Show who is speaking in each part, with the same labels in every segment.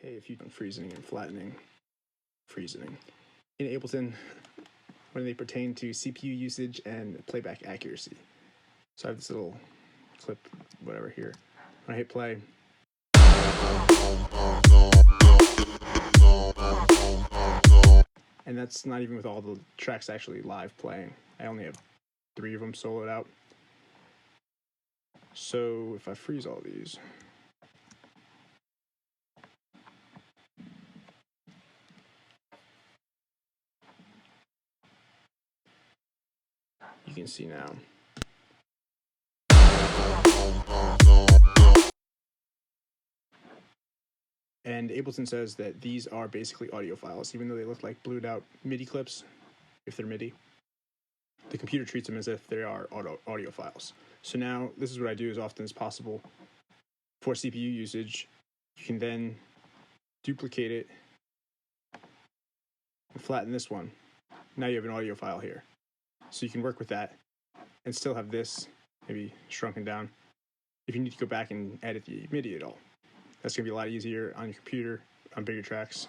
Speaker 1: Hey, if you do freezing and flattening, freezing in Ableton, when they pertain to CPU usage and playback accuracy. So I have this little clip, whatever here. When I hit play, and that's not even with all the tracks actually live playing. I only have 3 of them soloed out. So if I freeze all these, you can see now. And Ableton says that these are basically audio files, even though they look like blued out MIDI clips, if they're MIDI. The computer treats them as if they are audio files. So now this is what I do as often as possible for CPU usage. You can then duplicate it and flatten this one. Now you have an audio file here. So you can work with that and still have this maybe shrunken down if you need to go back and edit the MIDI at all. That's going to be a lot easier on your computer, on bigger tracks,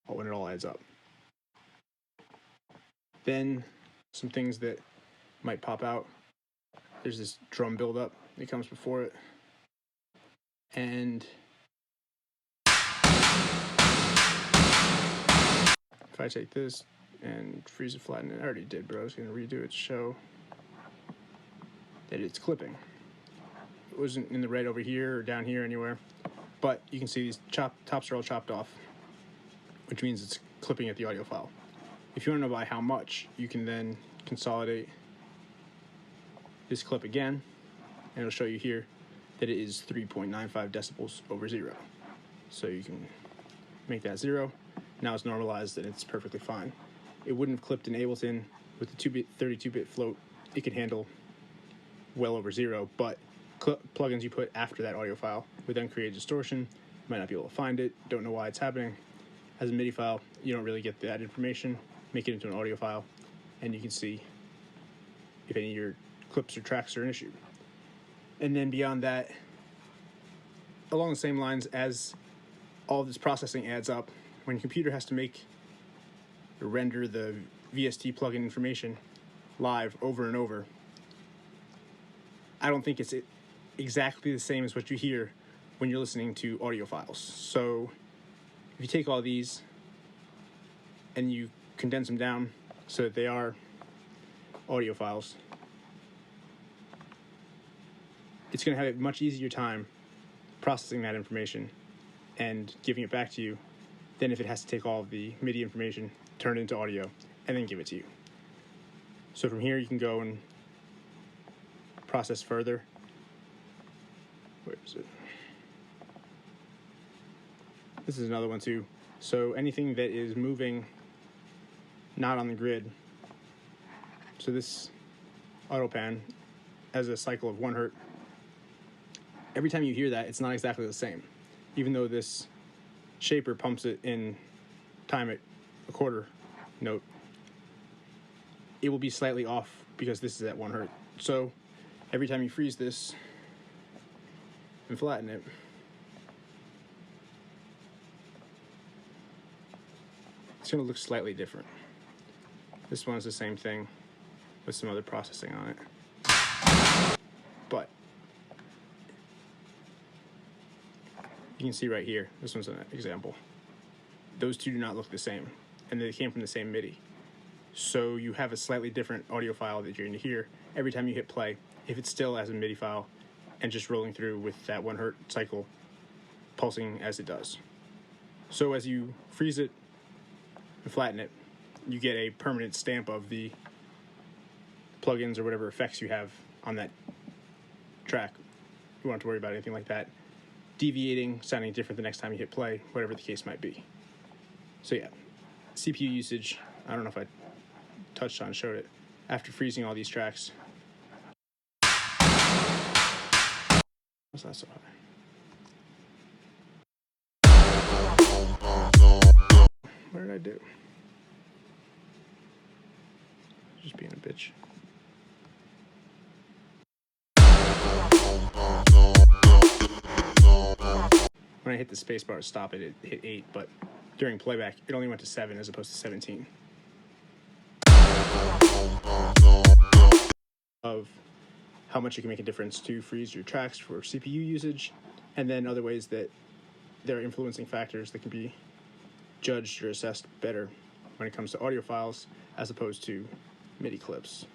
Speaker 1: when it all adds up. Then some things that might pop out. There's this drum buildup that comes before it. And if I take this and freeze it, flatten it, I already did, but I was going to redo it to show that it's clipping. It wasn't in the red over here or down here anywhere, but you can see these tops are all chopped off, which means it's clipping at the audio file. If you want to know by how much, you can then consolidate this clip again, and it'll show you here that it is 3.95 decibels over 0. So you can make that 0. Now it's normalized and it's perfectly fine. It wouldn't have clipped in Ableton with the 32-bit float. It could handle well over 0, but plugins you put after that audio file would then create distortion. You might not be able to find it, don't know why it's happening. As a MIDI file, you don't really get that information. Make it into an audio file, and you can see if any of your clips or tracks are an issue. And then beyond that, along the same lines as all this processing adds up, when your computer has to make or render the VST plugin information live over and over, I don't think it's exactly the same as what you hear when you're listening to audio files. So if you take all these and you condense them down so that they are audio files, it's going to have a much easier time processing that information and giving it back to you than if it has to take all of the MIDI information, turn it into audio, and then give it to you. So from here you can go and process further. Where is it? This is another one too. So anything that is moving not on the grid. So this auto pan has a cycle of 1 hertz. Every time you hear that, it's not exactly the same. Even though this shaper pumps it in time at a quarter note, it will be slightly off because this is at 1 hertz. So every time you freeze this and flatten it, it's going to look slightly different. This one's the same thing with some other processing on it. But you can see right here, this one's an example. Those two do not look the same, and they came from the same MIDI. So you have a slightly different audio file that you're going to hear every time you hit play, if it's still as a MIDI file and just rolling through with that 1 hertz cycle pulsing as it does. So as you freeze it and flatten it, you get a permanent stamp of the plugins or whatever effects you have on that track. You don't have to worry about anything like that deviating, sounding different the next time you hit play, whatever the case might be. So yeah, CPU usage, I don't know if I touched on, showed it. After freezing all these tracks, what's that so high? What did I do? Just being a bitch. When I hit hit the spacebar to stop it, it hit 8, but during playback, it only went to 7 as opposed to 17. Of how much it can make a difference to freeze your tracks for CPU usage, and then other ways that there are influencing factors that can be judged or assessed better when it comes to audio files as opposed to MIDI clips.